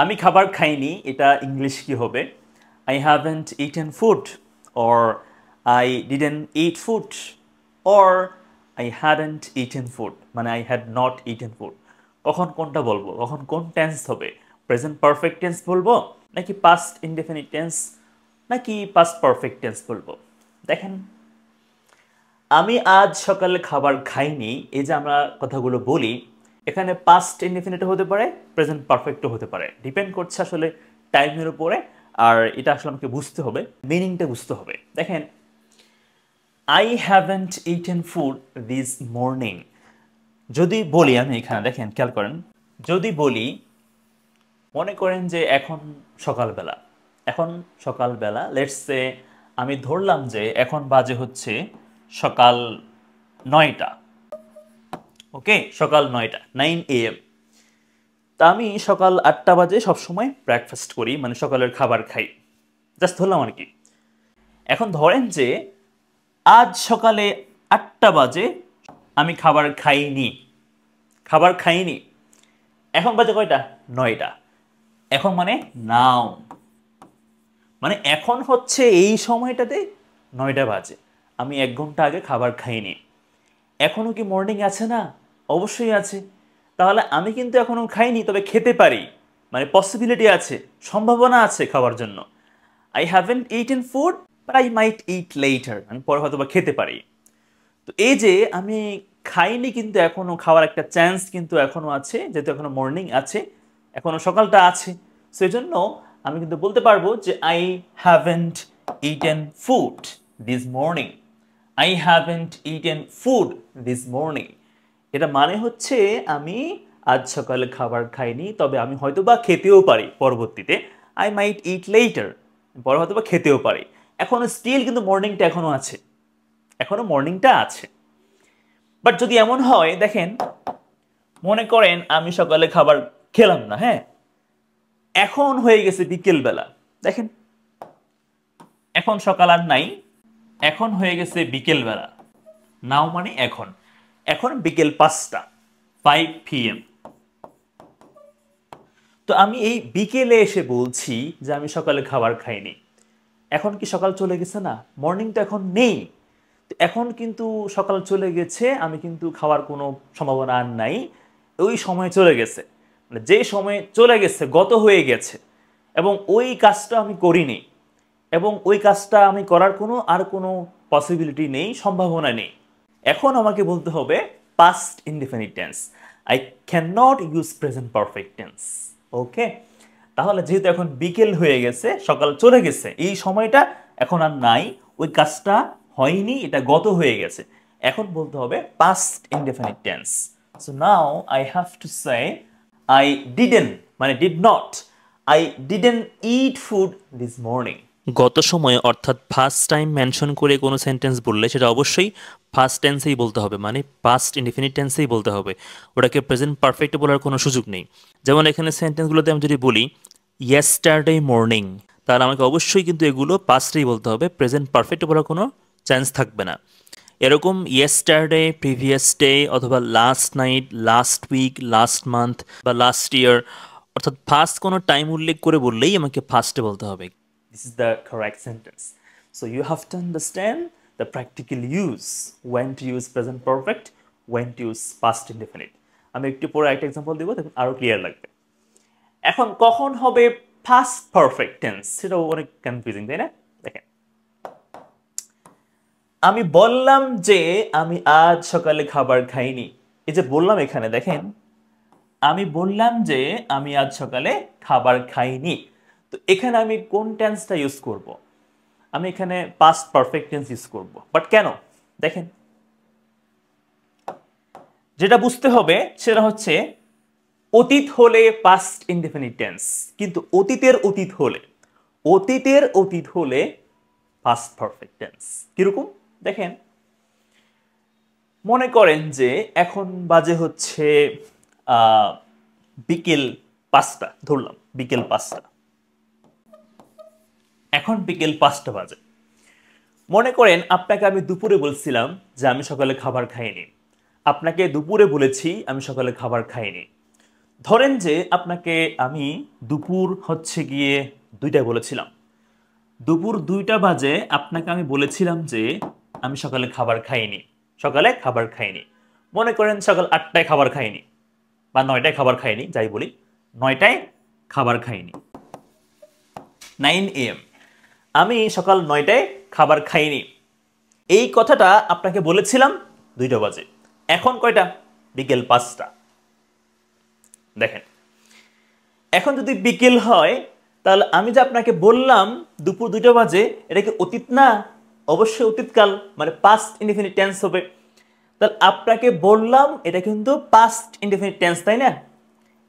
আমি খাবার খাইনি এটা ইংলিশ কি হবে? I haven't eaten food or I didn't eat food or I hadn't eaten food মানে I had not eaten food। কখন কোনটা বলবো, কখন কোন টেন্স হবে? প্রেজেন্ট পারফেক্ট টেন্স বলবো নাকি পাস্ট ইনডেফিনিট টেন্স নাকি পাস্ট পারফেক্ট টেন্স বলবো? দেখেন, আমি আজ সকালে খাবার খাইনি, এই যে আমরা কথাগুলো বলি, এখানে পাস্ট ইনডেফিনিটও হতে পারে, প্রেজেন্ট পারফেক্টও হতে পারে, ডিপেন্ড করছে আসলে টাইমের উপরে। আর এটা আসলে আমাকে বুঝতে হবে, মিনিংটা বুঝতে হবে। দেখেন, I haven't eaten food this morning. যদি বলি আমি এখানে, দেখেন খেয়াল করেন, যদি বলি মনে করেন যে এখন সকালবেলা, এখন সকালবেলা লেটস সে আমি ধরলাম যে এখন বাজে হচ্ছে সকাল 9টা, ওকে, সকাল 9টা, 9 AM। তা আমি সকাল 8টা বাজে সবসময় ব্রেকফাস্ট করি, মানে সকালের খাবার খাই, জাস্ট ধরলাম আর কি। এখন ধরেন যে আজ সকালে 8টা বাজে আমি খাবার খাইনি, খাবার খাইনি। এখন বাজে কয়টা? 9টা। এখন মানে নাও, মানে এখন হচ্ছে এই সময়টাতে 9টা বাজে, আমি 1 ঘন্টা আগে খাবার খাইনি। এখনও কি মর্নিং আছে না? অবশ্যই আছে। তাহলে আমি কিন্তু এখনও খাইনি, তবে খেতে পারি, মানে পসিবিলিটি আছে, সম্ভাবনা আছে খাওয়ার জন্য। I haven't eaten food but I might it later, আমি পরে হয়তো বা খেতে পারি। তো এই যে আমি খাইনি কিন্তু এখনও খাওয়ার একটা চান্স কিন্তু এখনও আছে, যেহেতু এখনও মর্নিং আছে, এখনও সকালটা আছে। সেই জন্য আমি কিন্তু বলতে পারবো যে I haven't eaten food this morning. I haven't eaten food this morning. এটা মানে হচ্ছে আমি আজ সকালে খাবার খাইনি, তবে আমি হয়তো বা খেতেও পারি পরবর্তীতে। আই মাইট ইট লেটার, পরে হয়তো বা খেতেও পারি। এখনো স্টিল কিন্তু মর্নিংটা এখনো আছে, এখনো মর্নিংটা আছে। বাট যদি এমন হয়, দেখেন, মনে করেন আমি সকালে খাবার খেলাম না, হ্যাঁ, এখন হয়ে গেছে বিকেল বেলা। দেখেন, এখন সকাল আর নাই, এখন হয়ে গেছে বিকেল বেলা। নাও মানে এখন, এখন বিকেল 5টা, 5 PM। তো আমি এই বিকেলে এসে বলছি যে আমি সকালে খাবার খাইনি। এখন কি সকাল চলে গেছে না? মর্নিং তো এখন নেই। তো এখন কিন্তু সকাল চলে গেছে, আমি কিন্তু খাওয়ার কোনো সম্ভাবনা আর নাই, ওই সময় চলে গেছে, মানে যে সময় চলে গেছে, গত হয়ে গেছে, এবং ওই কাজটা আমি করিনি, এবং ওই কাজটা আমি করার কোনো পসিবিলিটি নেই, সম্ভাবনা নেই। এখন আমাকে বলতে হবে past indefinite tense. I can not use present perfect tense. Okay, তাহলে যেহেতু এখন বিকেল হয়ে গেছে, সকাল চলে গেছে, এই সময়টা এখন আর নাই, ওই কাজটা হয়নি, এটা গত হয়ে গেছে, এখন বলতে হবে past indefinite tense. So now I have to say I didn't, মানে did not, I didn't eat food this morning. গত সময়ে অর্থাৎ ফার্স্ট টাইম মেনশন করে কোনো সেন্টেন্স বললে সেটা অবশ্যই ফার্স্ট টেন্সেই বলতে হবে, মানে পাস্ট ইনডিফিনিট টেন্সেই বলতে হবে, ওটাকে প্রেজেন্ট পারফেক্টে বলার কোনো সুযোগ নেই। যেমন এখানে সেন্টেন্সগুলোতে আমি যদি বলি ইয়েস্টারডে মর্নিং, তাহলে আমাকে অবশ্যই কিন্তু এগুলো পাস্টেই বলতে হবে, প্রেজেন্ট পারফেক্টে বলার কোনো চান্স থাকবে না। এরকম ইয়েস্টারডে, প্রিভিয়াস ডে, অথবা last night, last week, last month বা লাস্ট ইয়ার, অর্থাৎ ফার্স্ট কোনো টাইম উল্লেখ করে বললেই আমাকে ফার্স্টে বলতে হবে। This is the correct sentence. So you have to understand the practical use, when to use present perfect, when to use past indefinite. আমি একটু পরে একটা এক্সাম্পল দিব, দেখুন আরো ক্লিয়ার লাগবে। এখন কখন হবে past perfect tense, সেটাও অনেক কনফিউজিং, তাই না? দেখেন, আমি বললাম যে আমি আজ সকালে খাবার খাইনি। এই যে বললাম এখানে, দেখেন, আমি বললাম যে আমি আজ সকালে খাবার খাইনি। তো এখানে আমি কোন টেন্সটা ইউজ করব? আমি এখানে পাস্ট পারফেক্ট টেন্স ইউজ করব। বাট কেন? দেখেন, যেটা বুঝতে হবে সেটা হচ্ছে অতীত হলে পাস্ট ইনডেফিনিট টেন্স, কিন্তু অতীতের অতীত হলে পাস্ট পারফেক্ট টেন্স। কিরকম? দেখেন, মনে করেন যে এখন বাজে হচ্ছে বিকেল 5টা, ধরলাম বিকেল 5টা, এখন বিকেল 5টা বাজে। মনে করেন আপনাকে আমি দুপুরে বলছিলাম যে আমি সকালে খাবার খাইনি, আপনাকে দুপুরে বলেছি আমি সকালে খাবার খাইনি। ধরেন যে আপনাকে আমি দুপুর হচ্ছে গিয়ে 2টায় বলেছিলাম, দুপুর 2টা বাজে আপনাকে আমি বলেছিলাম যে আমি সকালে খাবার খাইনি, সকালে খাবার খাইনি। মনে করেন সকাল 8টায় খাবার খাইনি বা 9টায় খাবার খাইনি, যাই বলি 9টায় খাবার খাইনি, 9 AM। আমি সকাল 9টায় খাবার খাইনি, এই কথাটা আপনাকে বলেছিলাম 2টা বাজে। এখন কয়টা? বিকেল 5টা। দেখেন, এখন যদি বিকেল হয় তাহলে আমি যে আপনাকে বললাম দুপুর 2টা বাজে, এটা কি অতীত না? অবশ্যই অতীতকাল, মানে পাস্ট ইনডেফিনিট টেন্স হবে। তাহলে আপনাকে বললাম এটা কিন্তু পাস্ট ইনডেফিনিট টেন্স, তাই না?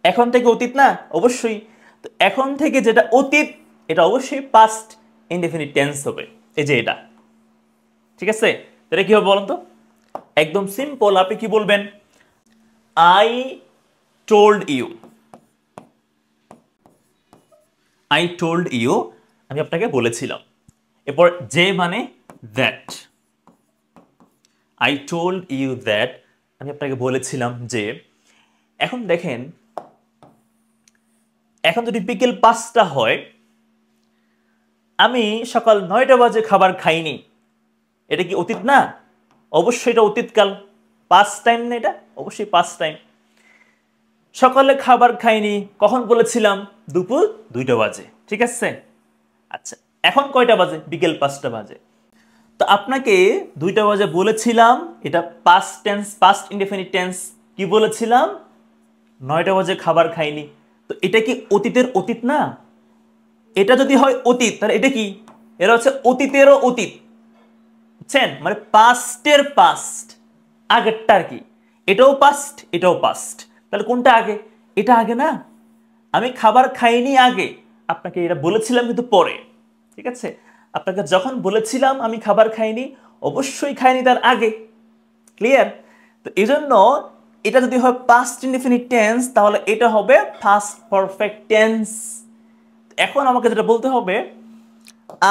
এখন থেকে অতীত না? অবশ্যই। তো এখন থেকে যেটা অতীত এটা অবশ্যই পাস্ট ইনডেফিনিট টেন্স হবে, এই যে এটা। ঠিক আছে, এটা কি হবে বলুন তো? একদম সিম্পল, আপনি কি বলবেন? I told you, I told you, আমি আপনাকে বলেছিলাম। এরপর যে মানে that, I told you that, আমি আপনাকে বলেছিলাম যে। এখন দেখেন, এখন যদি বিকেল 5টা হয়, আমি সকাল 9টা বাজে খাবার খাইনি, এটা কি অতীত না? অবশ্যই এটা অতীতকাল, পাস্ট টাইম না? এটা অবশ্যই পাস্ট টাইম। সকালে খাবার খাইনি কখন বলেছিলাম? দুপুর 2টা বাজে। ঠিক আছে, আচ্ছা এখন কয়টা বাজে? বিকেল 5টা বাজে। তো আপনাকে 2টা বাজে বলেছিলাম, এটা past tense, past indefinite tense. কি বলেছিলাম? 9টা বাজে খাবার খাইনি। তো এটা কি অতীতের অতীত না? এটা যদি হয় অতীত তাহলে এটা কি? এটা হচ্ছে অতীতেরও অতীত, বুঝছেন? মানে পাস্টের পাস্ট, আগেরটার কি? এটাও পাস্ট, এটাও পাস্ট। তাহলে কোনটা আগে? এটা আগে না? আমি খাবার খাইনি আগে, আপনাকে এটা বলেছিলাম কিন্তু পরে। ঠিক আছে, আপনাকে যখন বলেছিলাম আমি খাবার খাইনি, অবশ্যই খাইনি তার আগে। ক্লিয়ার? তো এই জন্য এটা যদি হয় পাস্ট ইনডেফিনিট টেন্স তাহলে এটা হবে পাস্ট পারফেক্ট টেন্স। এখন আমাকে যেটা বলতে হবে,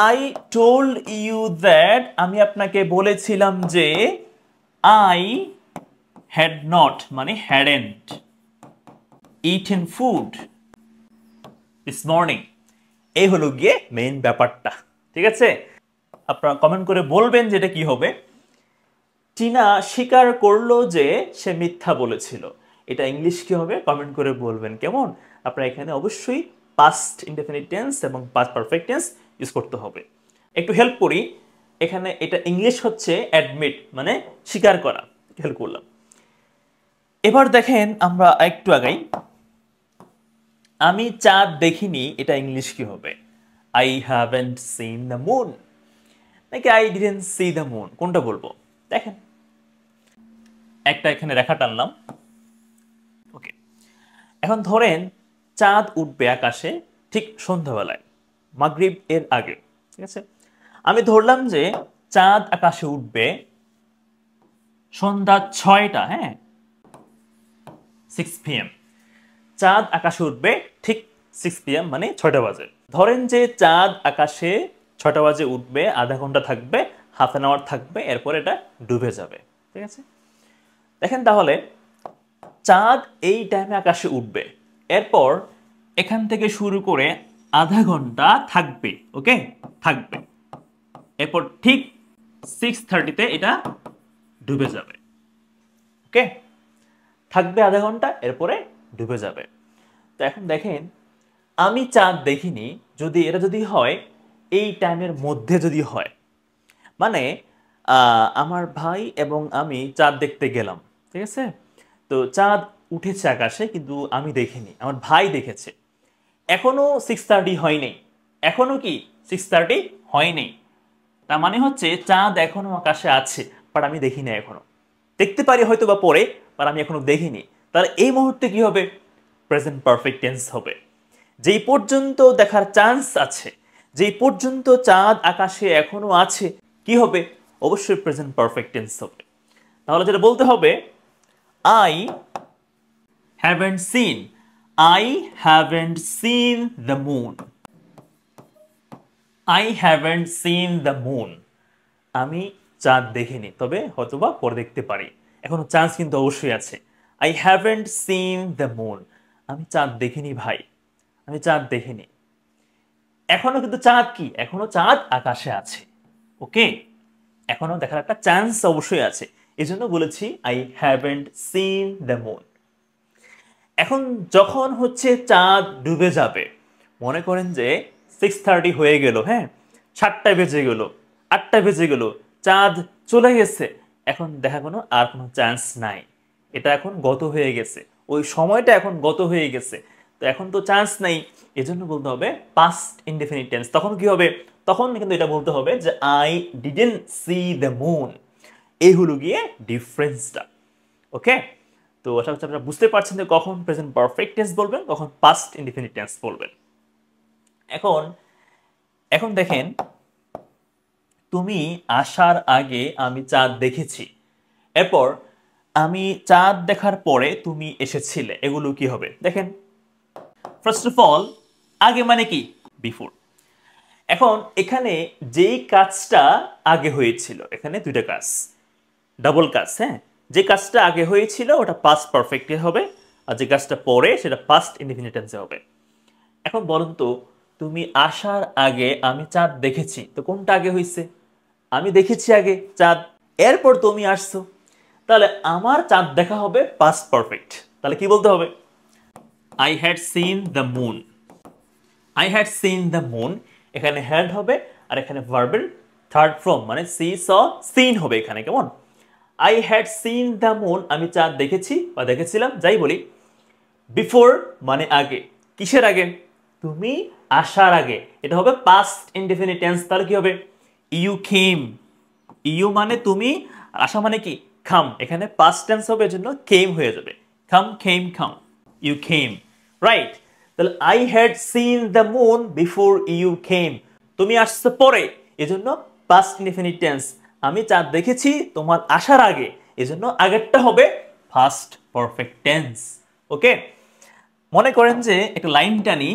আই টোল্ড ইউ দ্যাট, আমি আপনাকে বলেছিলাম যে আই হ্যাড নট মানে hadn't eaten food this morning. এই হলো গিয়ে মেইন ব্যাপারটা। ঠিক আছে, আপনারা কমেন্ট করে বলবেন যে এটা কি হবে। টিনা স্বীকার করলো যে সে মিথ্যা বলেছিল, এটা ইংলিশ কি হবে কমেন্ট করে বলবেন, কেমন? আপনারা এখানে অবশ্যই পাস্ট ইনডেফিনিট টেন্স এবং পাস্ট পারফেক্ট টেন্স ইউজ করতে হবে। একটু হেল্প করি, এখানে এটা ইংলিশ হচ্ছে অ্যাডমিট মানে স্বীকার করা, হেল্প করলাম। এবার দেখেন আমরা একটু আগাই, আমি চাঁদ দেখিনি, এটা ইংলিশ কি হবে? I haven't seen the moon নাকি I didn't see the moon, কোনটা বলবো? দেখেন, একটা এখানে রেখা টানলাম। ওকে, এখন ধরেন চাঁদ উঠবে আকাশে ঠিক সন্ধ্যাবেলায়, মাগরিব এর আগে। ঠিক আছে, আমি ধরলাম যে চাঁদ আকাশে উঠবে সন্ধ্যা 6টা, হ্যাঁ 6 PM। চাঁদ আকাশে উঠবে ঠিক 6 PM মানে 6টা বাজে। ধরেন যে চাঁদ আকাশে 6টা বাজে উঠবে, আধা ঘন্টা থাকবে, হাফ অ্যান আওয়ার থাকবে, এরপর এটা ডুবে যাবে। ঠিক আছে, দেখেন তাহলে চাঁদ এই টাইমে আকাশে উঠবে, এরপর এখান থেকে শুরু করে আধা ঘন্টা থাকবে, ওকে থাকবে, এরপর ঠিক 6:30-তে এটা ডুবে যাবে। ওকে, থাকবে আধা ঘন্টা, এরপরে ডুবে যাবে। তো এখন দেখেন, আমি চাঁদ দেখিনি, যদি এটা যদি হয় এই টাইমের মধ্যে যদি হয়, মানে আমার ভাই এবং আমি চাঁদ দেখতে গেলাম। ঠিক আছে, তো চাঁদ উঠেছে আকাশে কিন্তু আমি দেখিনি, আমার ভাই দেখেছে। এখনো 6:30 হয়নি, এখনো কি 6:30 হয়নি, তার মানে হচ্ছে চাঁদ এখনো আকাশে আছে, বাট আমি দেখিনি এখনো। দেখতে পারি হয়তো বা পরে, বাট আমি এখনো দেখিনি। তাহলে এই মুহূর্তে কি হবে? প্রেজেন্ট পারফেক্ট টেন্স হবে। যেই পর্যন্ত দেখার চান্স আছে, যেই পর্যন্ত চাঁদ আকাশে এখনো আছে, কি হবে? অবশ্যই প্রেজেন্ট পারফেক্ট টেন্স হবে। তাহলে যেটা বলতে হবে, I haven't seen, I haven't seen the moon, I haven't seen the moon, আমি চাঁদ দেখিনি, তবে হয়তোবা পরে দেখতে পারি, এখনো চান্স কিন্তু অবশ্যই আছে। I haven't seen the moon, আমি চাঁদ দেখিনি ভাই, আমি চাঁদ দেখিনি। এখনো কিন্তু চাঁদ কি, এখনো চাঁদ আকাশে আছে। ওকে, এখনো দেখার একটা চান্স অবশ্যই আছে, এই জন্য বলেছি I haven't seen the moon. এখন যখন হচ্ছে চাঁদ ডুবে যাবে, মনে করেন যে 6:30 হয়ে গেল, হ্যাঁ, 7টা বেজে গেল, 8টা বেজে গেল, চাঁদ চলে গেছে, এখন দেখা আর কোনো চান্স নাই, এটা এখন গত হয়ে গেছে, ওই সময়টা এখন গত হয়ে গেছে, তো এখন তো চান্স নাই, এজন্য বলতে হবে পাস্ট ইনডেফিনিট টেন্স। তখন কি হবে, তখন কিন্তু এটা বলতে হবে যে I didn't see the moon. এই হলো গিয়ে ডিফারেন্সটা। ওকে, তো আশা করছি আপনারা বুঝতে পারছেন যে কখন প্রেজেন্ট পারফেক্ট টেন্স বলবেন, কখন পাস্ট ইনডেফিনিট টেন্স বলবেন। এখন এখন দেখেন, তুমি আসার আগে আমি চাঁদ দেখেছি, এরপর আমি চাঁদ দেখার পরে তুমি এসেছিলে, এগুলো কি হবে দেখেন। ফার্স্ট অফ অল, আগে মানে কি, বিফোর। এখন এখানে যেই কাজটা আগে হয়েছিল, এখানে দুইটা কাজ, ডাবল কাজ, হ্যাঁ, যে কাজটা আগে হয়েছিল ওটা পাস্ট পারফেক্টে হবে, আর যে কাজটা পরে সেটা পাস্ট ইনডেফিনিট টেন্সে হবে। এখন বলুন তো, তুমি আসার আগে আমি চাঁদ দেখেছি, তো কোনটা আগে হয়েছে, আমি দেখেছি আগে চাঁদ, এরপর তুমি আসছো, তাহলে আমার চাঁদ দেখা হবে পাস্ট পারফেক্ট। তাহলে কি বলতে হবে, I had seen the moon. I had seen the moon, এখানে হ্যাড হবে, আর এখানে ভার্বের থার্ড ফর্ম মানে সি স সিন হবে এখানে, কেমন। I had seen the moon, আমি চাঁদ দেখেছি বা দেখেছিলাম, যাই বলি। বিফোর মানে আগে, কিসের আগে, তুমি আসার আগে, এটা হবে পাস্ট ইনডেফিনিট টেন্স। তাহলে কি হবে, ইউ কেম। ইউ মানে তুমি, আসা মানে কি, খাম, এখানে পাস্ট টেন্স হবে, এজন্য কেম হয়ে যাবে, come came come, you came, right. তাহলে I had seen the moon before you came, তুমি আসছো পরে, এজন্য পাস্ট ইনডেফিনিট টেন্স। আমি চাঁদ দেখেছি তোমার আসার আগে, এজন্য আগেরটা হবে ফার্স্ট পারফেক্ট টেন্স। ওকে, মনে করেন যে একটা লাইন টানি,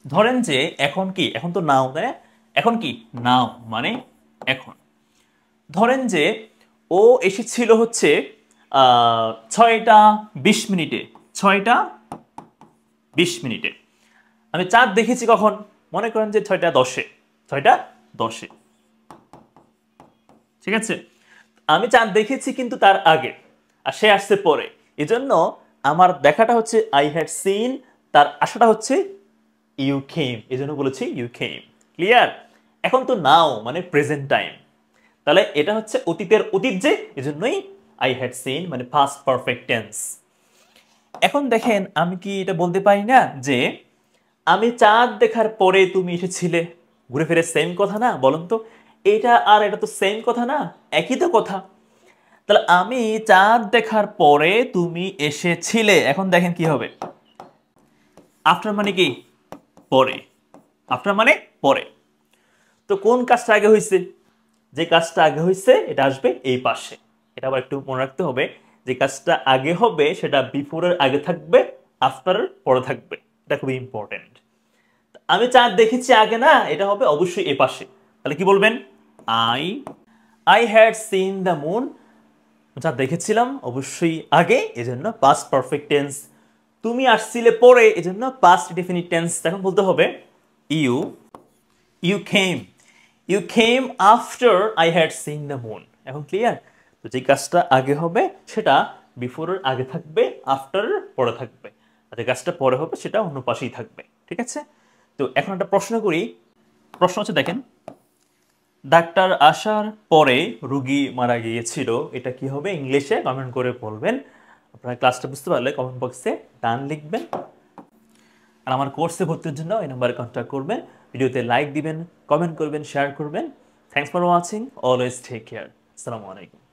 ধরেন যে এখন কি, এখন তো নাও, তাই না? এখন কি, নাও মানে এখন। ধরেন যে ও এসেছিল হচ্ছে 6টা 20 মিনিটে, 6টা 20 মিনিটে। আমি চাঁদ দেখেছি কখন, মনে করেন যে 6টা 10-এ, 6টা 10-এ, ঠিক আছে। আমি চাঁদ দেখেছি কিন্তু তার আগে, আর সে আসছে পরে, এজন্য আমার দেখাটা হচ্ছে আই হ্যাড সিন, তার আসাটা হচ্ছে ইউ কেম, এজন্য বলেছি ইউ কেম। ক্লিয়ার? এখন তো নাও মানে প্রেজেন্ট টাইম, তাহলে এটা হচ্ছে অতীতের অতীত, যে এজন্যই আই হ্যাড সিন মানে পাস্ট পারফেক্ট টেন্স। এখন দেখেন, আমি কি এটা বলতে পারি না যে আমি চাঁদ দেখার পরে তুমি এসেছিলে, ঘুরে ফিরে সেম কথা না, বলুন তো, এটা আর এটা তো সেম কথা না, একই তো কথা। তাহলে আমি চাঁদ দেখার পরে তুমি এসেছিলে, এখন দেখেন কি হবে, আফটার মানে কি, পরে, আফটার মানে পরে। তো কোন কাজটা আগে হয়েছে, যে কাজটা আগে হয়েছে এটা আসবে এই পাশে। এটা আবার একটু মনে রাখতে হবে, যে কাজটা আগে হবে সেটা বিফোরের আগে থাকবে, আফটারের পরে থাকবে, এটা খুবই ইম্পর্টেন্ট। আমি চাঁদ দেখেছি আগে না, এটা হবে অবশ্যই এ পাশে। তাহলে কি বলবেন, I I had seen the moon, চাঁদ দেখেছিলাম অবশ্যই আগে, এজন্য পাস্ট পারফেক্ট টেন্স। তুমি আসছিলে পরে, এজন্য পাস্ট ডেফিনিট টেন্স। এখন বলতে হবে you you came, you came after I had seen the moon. এখন ক্লিয়ার? তো যে কাজটা আগে হবে সেটা বিফোরের আগে থাকবে, আফটার পরে থাকবে, আর যে কাজটা পরে হবে সেটা অন্য পাশেই থাকবে। ঠিক আছে? তো এখন একটা প্রশ্ন করি। প্রশ্ন হচ্ছে দেখেন, ডাক্তার আসার পরে রোগী মারা গিয়েছিল, এটা কি হবে ইংলিশে কমেন্ট করে বলবেন। আপনারা ক্লাসটা বুঝতে পারলে কমেন্ট বক্সে ডান লিখবেন। আর আমার কোর্সে ভর্তির জন্য এই নাম্বারে কন্ট্যাক্ট করবেন, ভিডিওতে লাইক দিবেন, কমেন্ট করবেন, শেয়ার করবেন। Thanks for watching, always take care. আসসালামু আলাইকুম।